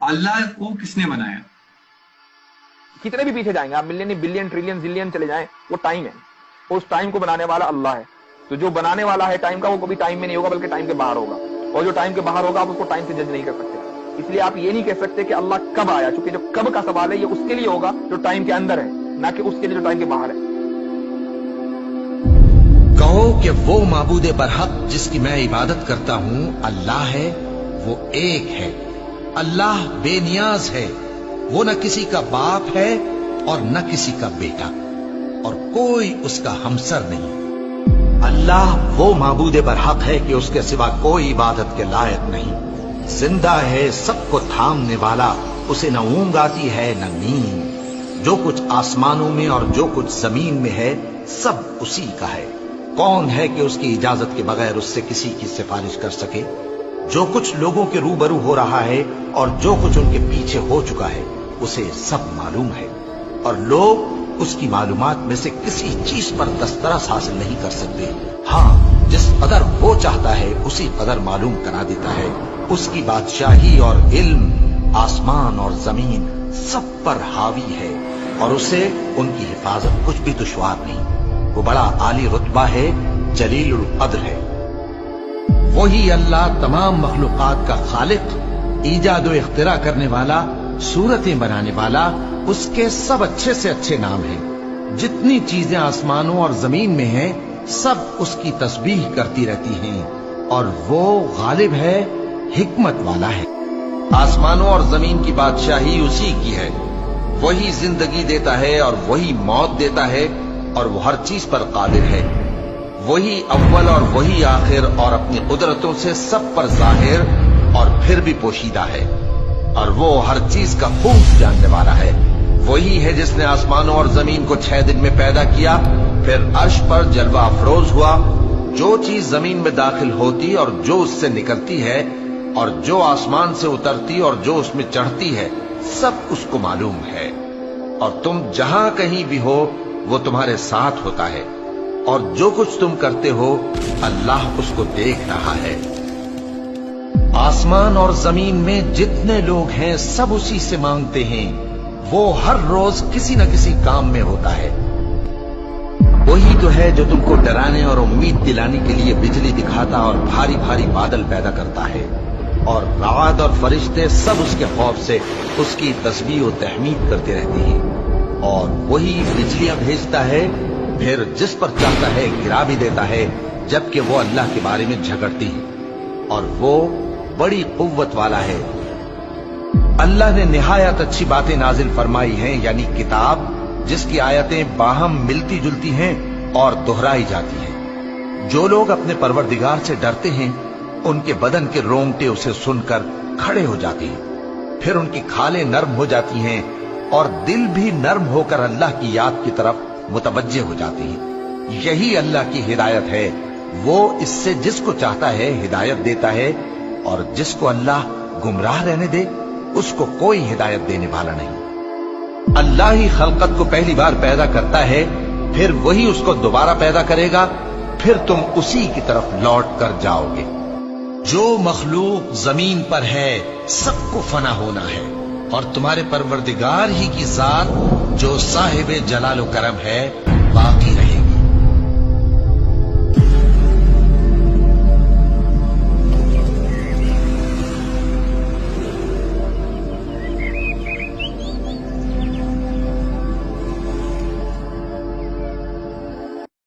अल्लाह को किसने बनाया? कितने भी पीछे जाएंगे आप, मिलियन बिलियन ट्रिलियन जिलियन चले जाएं, वो टाइम है, उस टाइम को बनाने वाला अल्लाह है। तो जो बनाने वाला है टाइम का, वो कभी टाइम में नहीं होगा बल्कि टाइम के बाहर होगा, और जो टाइम के बाहर होगा आप उसको टाइम से जज नहीं कर सकते। इसलिए आप ये नहीं कह सकते कि अल्लाह कब आया, क्योंकि जो कब का सवाल है ये उसके लिए होगा जो टाइम के अंदर है, ना कि उसके लिए जो टाइम के बाहर है। कहो कि वो माबूदे बरहक जिसकी मैं इबादत करता हूं अल्लाह है, वो एक है। अल्लाह बेनियाज है, वो न किसी का बाप है और न किसी का बेटा, और कोई उसका हमसर नहीं। अल्लाह वो माबूदे बरहक है कि उसके सिवा कोई इबादत के लायक नहीं। जिंदा है, सबको थामने वाला, उसे न ऊंघ आती है न नींद। जो कुछ आसमानों में और जो कुछ जमीन में है सब उसी का है। कौन है कि उसकी इजाजत के बगैर उससे किसी की सिफारिश कर सके? जो कुछ लोगों के रूबरू हो रहा है और जो कुछ उनके पीछे हो चुका है उसे सब मालूम है, और लोग उसकी मालूमात में से किसी चीज पर दस्तरस हासिल नहीं कर सकते। हाँ, जिस कदर वो चाहता है उसी कदर मालूम करा देता है। उसकी बादशाही और इल्म आसमान और जमीन सब पर हावी है, और उसे उनकी हिफाजत कुछ भी दुश्वार नहीं। वो बड़ा आली रुतबा है, जलीलुल कद्र है। वही अल्लाह तमाम मखलूकात का खालिक, ईजाद व इख्तिरा करने वाला, सूरतें बनाने वाला। उसके सब अच्छे से अच्छे नाम हैं। जितनी चीजें आसमानों और जमीन में हैं सब उसकी तस्बीह करती रहती हैं, और वो गालिब है, हिकमत वाला है। आसमानों और जमीन की बादशाही उसी की है। वही जिंदगी देता है और वही मौत देता है, और वो हर चीज पर कादिर है। वही अव्वल और वही आखिर, और अपनी कुदरतों से सब पर जाहिर और फिर भी पोशीदा है, और वो हर चीज का खूब जानने वाला है। वही है जिसने आसमानों और जमीन को 6 दिन में पैदा किया, फिर अर्श पर जलवा अफरोज हुआ। जो चीज जमीन में दाखिल होती और जो उससे निकलती है, और जो आसमान से उतरती और जो उसमें चढ़ती है, सब उसको मालूम है। और तुम जहां कहीं भी हो वो तुम्हारे साथ होता है, और जो कुछ तुम करते हो अल्लाह उसको देख रहा है। आसमान और जमीन में जितने लोग हैं सब उसी से मांगते हैं। वो हर रोज किसी न किसी काम में होता है। वही तो है जो तुमको डराने और उम्मीद दिलाने के लिए बिजली दिखाता और भारी भारी बादल पैदा करता है, और रात और फरिश्ते सब उसके खौफ से उसकी तस्बीह और तहमीद करते रहते हैं। और वही बिजलियां भेजता है, फिर जिस पर चाहता है गिरा भी देता है, जबकि वो अल्लाह के बारे में झगड़ती है, और वो बड़ी कुव्वत वाला है। अल्लाह ने निहायत अच्छी बातें नाजिल फरमाई हैं, यानी किताब जिसकी आयतें बाहम मिलती जुलती हैं और दोहराई जाती हैं। जो लोग अपने परवरदिगार से डरते हैं उनके बदन के रोंगटे उसे सुनकर खड़े हो जाते हैं, फिर उनकी खालें नर्म हो जाती हैं और दिल भी नर्म होकर अल्लाह की याद की तरफ मुतवज्जे हो जाते हैं। यही अल्लाह की हिदायत है। वो इससे जिसको चाहता है हिदायत देता है, और जिसको अल्लाह गुमराह रहने दे उसको कोई हिदायत देने वाला नहीं। अल्लाह ही खलकत को पहली बार पैदा करता है, फिर वही उसको दोबारा पैदा करेगा, फिर तुम उसी की तरफ लौट कर जाओगे। जो मखलूक जमीन पर है सबको फना होना है, और तुम्हारे परवरदिगार ही की जात जो साहिब जलाल व करम है बाकी रहे।